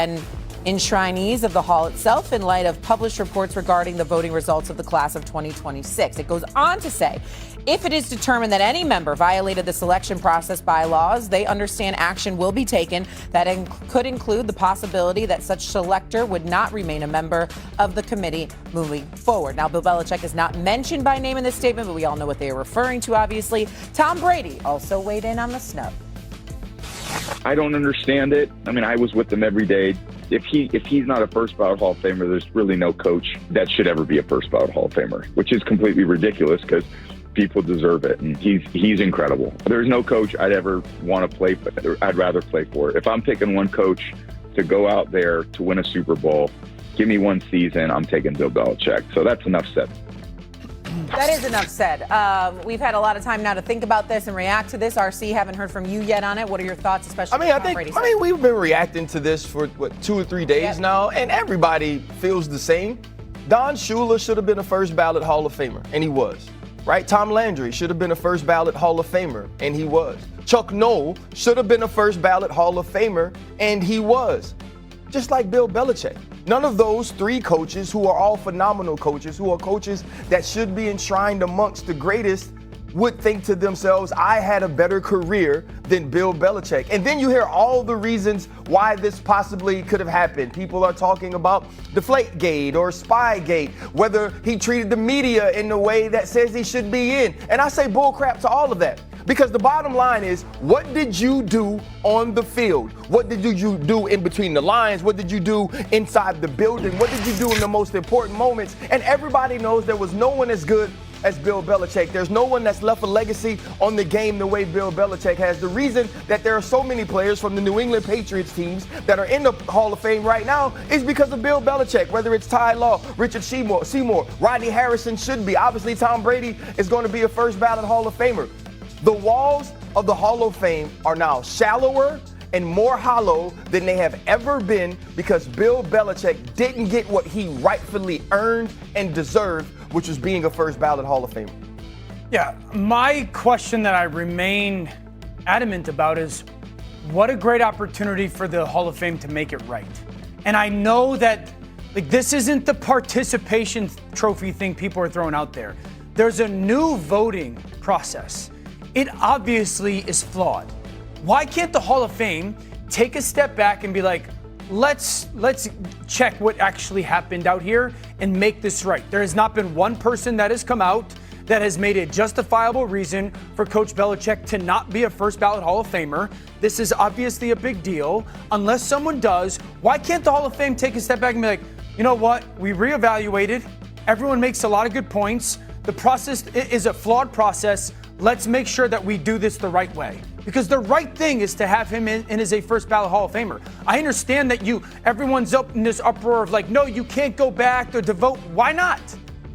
ESPN enshrinees of the hall itself in light of published reports regarding the voting results of the class of 2026. It goes on to say, if it is determined that any member violated the selection process bylaws, they understand action will be taken that could include the possibility that such selector would not remain a member of the committee moving forward. Now, Bill Belichick is not mentioned by name in this statement, but we all know what they are referring to, obviously. Tom Brady also weighed in on the snub. I don't understand it. I mean, I was with him every day. If he's not a first ballot Hall of Famer, there's really no coach that should ever be a first ballot Hall of Famer, which is completely ridiculous because people deserve it, and he's incredible. There's no coach I'd ever want to play for. I'd rather play for. If I'm picking one coach to go out there to win a Super Bowl, give me one season, I'm taking Bill Belichick. So that's enough said. That is enough said. We've had a lot of time now to think about this and react to this. RC, haven't heard from you yet on it. What are your thoughts, especially? I mean, we've been reacting to this for 2 or 3 days now, and everybody feels the same. Don Shula should have been a first ballot Hall of Famer, and he was. Right? Tom Landry should have been a first ballot Hall of Famer, and he was. Chuck Noll should have been a first ballot Hall of Famer, and he was. Just like Bill Belichick. None of those 3 coaches, who are all phenomenal coaches, who are coaches that should be enshrined amongst the greatest, would think to themselves, I had a better career than Bill Belichick. And then you hear all the reasons why this possibly could have happened. People are talking about Deflategate or Spygate, whether he treated the media in the way that says he should be in. And I say bullcrap to all of that. Because the bottom line is, what did you do on the field? What did you do in between the lines? What did you do inside the building? What did you do in the most important moments? And everybody knows there was no one as good as Bill Belichick. There's no one that's left a legacy on the game the way Bill Belichick has. The reason that there are so many players from the New England Patriots teams that are in the Hall of Fame right now is because of Bill Belichick, whether it's Ty Law, Richard Seymour, Rodney Harrison should be. Obviously, Tom Brady is going to be a first ballot Hall of Famer. The walls of the Hall of Fame are now shallower and more hollow than they have ever been because Bill Belichick didn't get what he rightfully earned and deserved, which was being a first ballot Hall of Famer. Yeah, my question that I remain adamant about is, what a great opportunity for the Hall of Fame to make it right. And I know that this isn't the participation trophy thing people are throwing out there. There's a new voting process. It obviously is flawed. Why can't the Hall of Fame take a step back and be like, let's check what actually happened out here and make this right? There has not been one person that has come out that has made a justifiable reason for Coach Belichick to not be a first ballot Hall of Famer. This is obviously a big deal. Unless someone does, why can't the Hall of Fame take a step back and be like, you know what, we reevaluated. Everyone makes a lot of good points. The process is a flawed process. Let's make sure that we do this the right way. Because the right thing is to have him in as a first ballot Hall of Famer. I understand that everyone's up in this uproar of like, no, you can't go back to vote. Why not?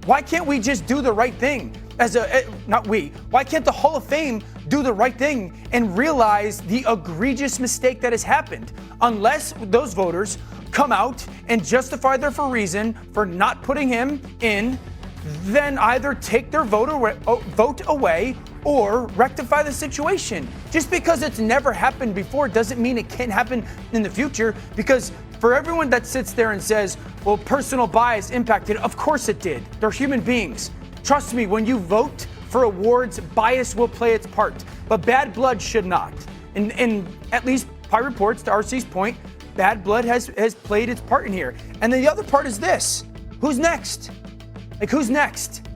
Why can't we just do the right thing? Why can't the Hall of Fame do the right thing and realize the egregious mistake that has happened? Unless those voters come out and justify their reason for not putting him in, then either take their vote away or rectify the situation. Just because it's never happened before doesn't mean it can't happen in the future, because for everyone that sits there and says, well, personal bias impacted, of course it did. They're human beings. Trust me, when you vote for awards, bias will play its part, but bad blood should not. And at least by reports, to RC's point, bad blood has played its part in here. And then the other part is this: who's next? Who's next?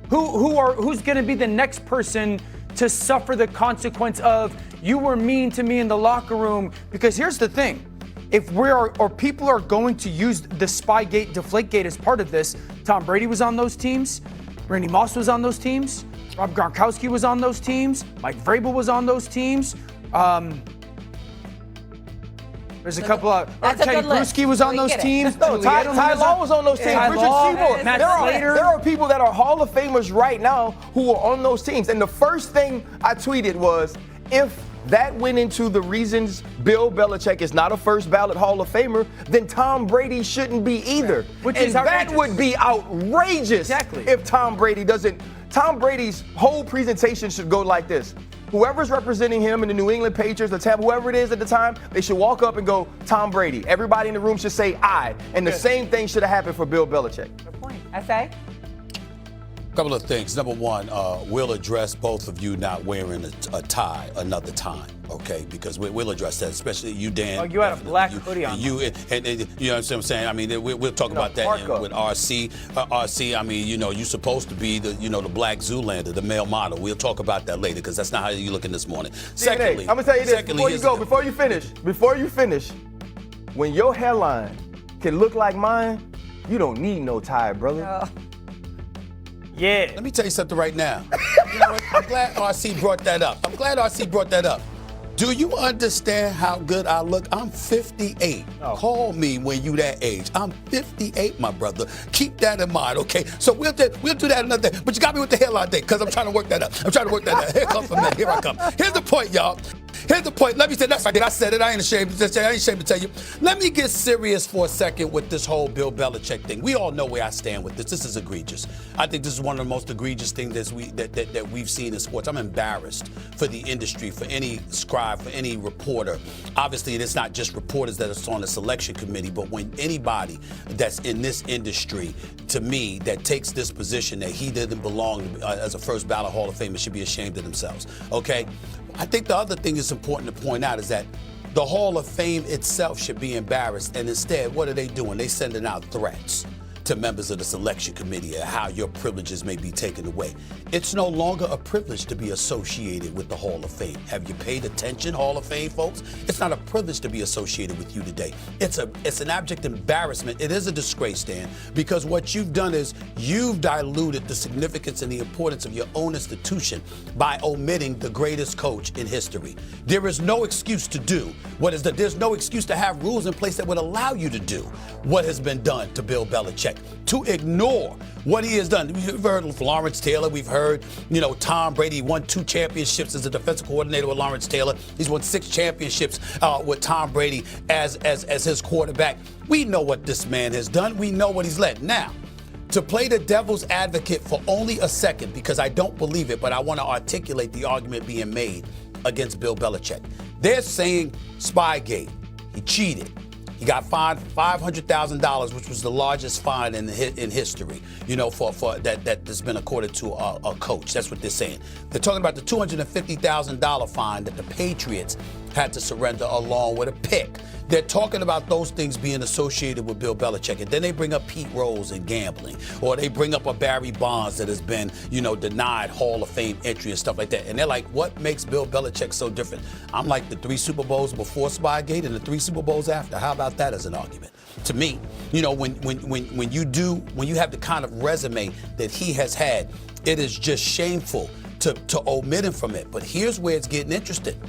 Who's going to be the next person to suffer the consequence of you were mean to me in the locker room? Because here's the thing: if people are going to use the Spygate, Deflategate as part of this, Tom Brady was on those teams, Randy Moss was on those teams, Rob Gronkowski was on those teams, Mike Vrabel was on those teams. There's a couple of. Teddy Bruschi was on those teams. No, Ty Law was on those teams. Richard Seymour. There are people that are Hall of Famers right now who are on those teams. And the first thing I tweeted was, if that went into the reasons Bill Belichick is not a first ballot Hall of Famer, then Tom Brady shouldn't be either. And that would be outrageous if Tom Brady doesn't. Tom Brady's whole presentation should go like this: whoever's representing him in the New England Patriots, the Tampa, whoever it is at the time, they should walk up and go, Tom Brady. Everybody in the room should say I. And the same thing should have happened for Bill Belichick. Good point. S.A.? Couple of things. Number one, we'll address both of you not wearing a tie another time, okay? Because we'll address that, especially you, Dan. Oh, you had a black hoodie on. You and you know what I'm saying? I mean, we'll talk about that with RC. RC, I mean, you know, you're supposed to be the black Zoolander, the male model. We'll talk about that later because that's not how you're looking this morning. Secondly, I'm gonna tell you this before you finish, when your hairline can look like mine, you don't need no tie, brother. Yeah. Let me tell you something right now. You know what? I'm glad RC brought that up. Do you understand how good I look? I'm 58. Oh. Call me when you that age. I'm 58, my brother. Keep that in mind, okay? So we'll do that another day. But you got me with the hairline thing because I'm trying to work that up. Here comes from that. Here I come. Here's the point, y'all. Here's the point. Let me say that's right. I said it. I ain't ashamed to tell you. Let me get serious for a second with this whole Bill Belichick thing. We all know where I stand with this. This is egregious. I think this is one of the most egregious things that we've seen in sports. I'm embarrassed for the industry, for any scribe, for any reporter. Obviously, it's not just reporters that are on the selection committee, but when anybody that's in this industry, to me, that takes this position that he didn't belong as a first ballot Hall of Famer should be ashamed of themselves. Okay? I think the other thing that's important to point out is that the Hall of Fame itself should be embarrassed, and instead, what are they doing? They're sending out threats to members of the selection committee of how your privileges may be taken away. It's no longer a privilege to be associated with the Hall of Fame. Have you paid attention, Hall of Fame folks? It's not a privilege to be associated with you today. It's an abject embarrassment. It is a disgrace, Dan, because what you've done is you've diluted the significance and the importance of your own institution by omitting the greatest coach in history. There is no excuse to do what is done. There's no excuse to have rules in place that would allow you to do what has been done to Bill Belichick. To ignore what he has done. We've heard of Lawrence Taylor. We've heard, Tom Brady won 2 championships as a defensive coordinator with Lawrence Taylor. He's won 6 championships with Tom Brady as his quarterback. We know what this man has done. We know what he's led. Now, to play the devil's advocate for only a second, because I don't believe it, but I want to articulate the argument being made against Bill Belichick. They're saying Spygate. He cheated. He got fined $500,000, which was the largest fine in history, for that's been accorded to a coach. That's what they're saying. They're talking about the $250,000 fine that the Patriots had to surrender along with a pick. They're talking about those things being associated with Bill Belichick. And then they bring up Pete Rose and gambling. Or they bring up a Barry Bonds that has been, denied Hall of Fame entry and stuff like that. And they're like, what makes Bill Belichick so different? I'm like the 3 Super Bowls before Spygate and the 3 Super Bowls after. How about that as an argument? To me, when you have the kind of resume that he has had, it is just shameful to omit him from it. But here's where it's getting interesting.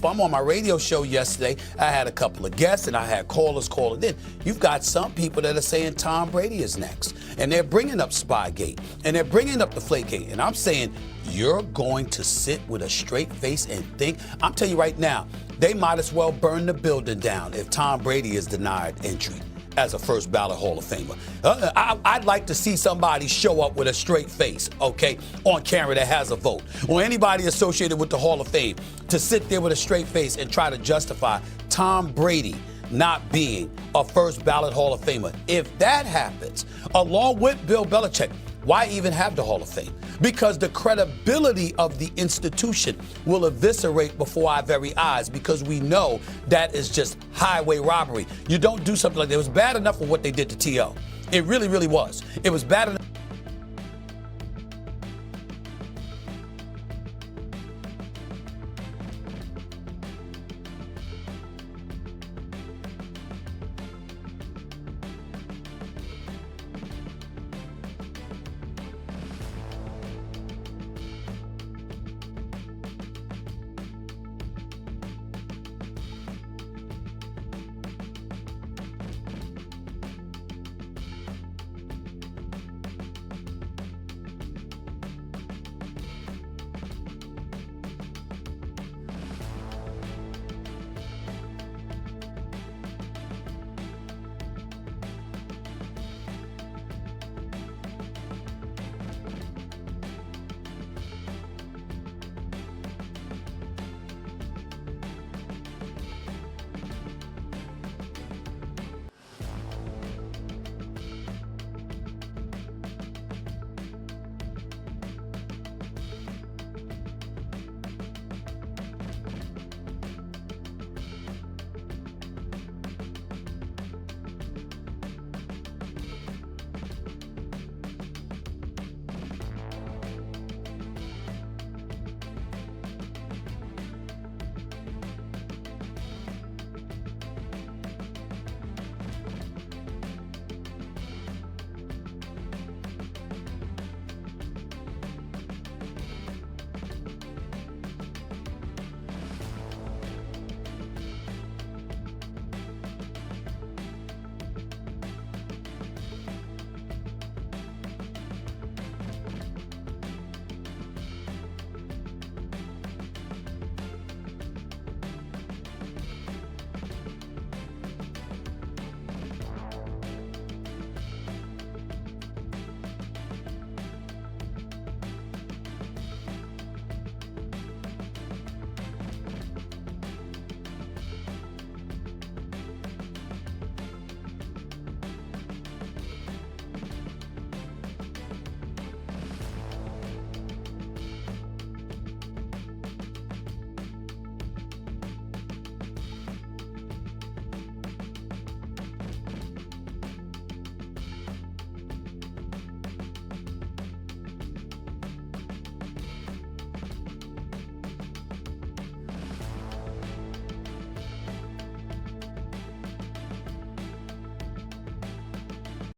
I'm on my radio show yesterday. I had a couple of guests and I had callers calling in. You've got some people that are saying Tom Brady is next. And they're bringing up Spygate. And they're bringing up the Flakegate. And I'm saying, you're going to sit with a straight face and think. I'm telling you right now, they might as well burn the building down if Tom Brady is denied entry as a first ballot Hall of Famer. I'd like to see somebody show up with a straight face, okay, on camera that has a vote. Or anybody associated with the Hall of Fame to sit there with a straight face and try to justify Tom Brady not being a first ballot Hall of Famer. If that happens, along with Bill Belichick, why even have the Hall of Fame? Because the credibility of the institution will eviscerate before our very eyes, because we know that is just highway robbery. You don't do something like that. It was bad enough for what they did to T.O. It really, really was. It was bad enough.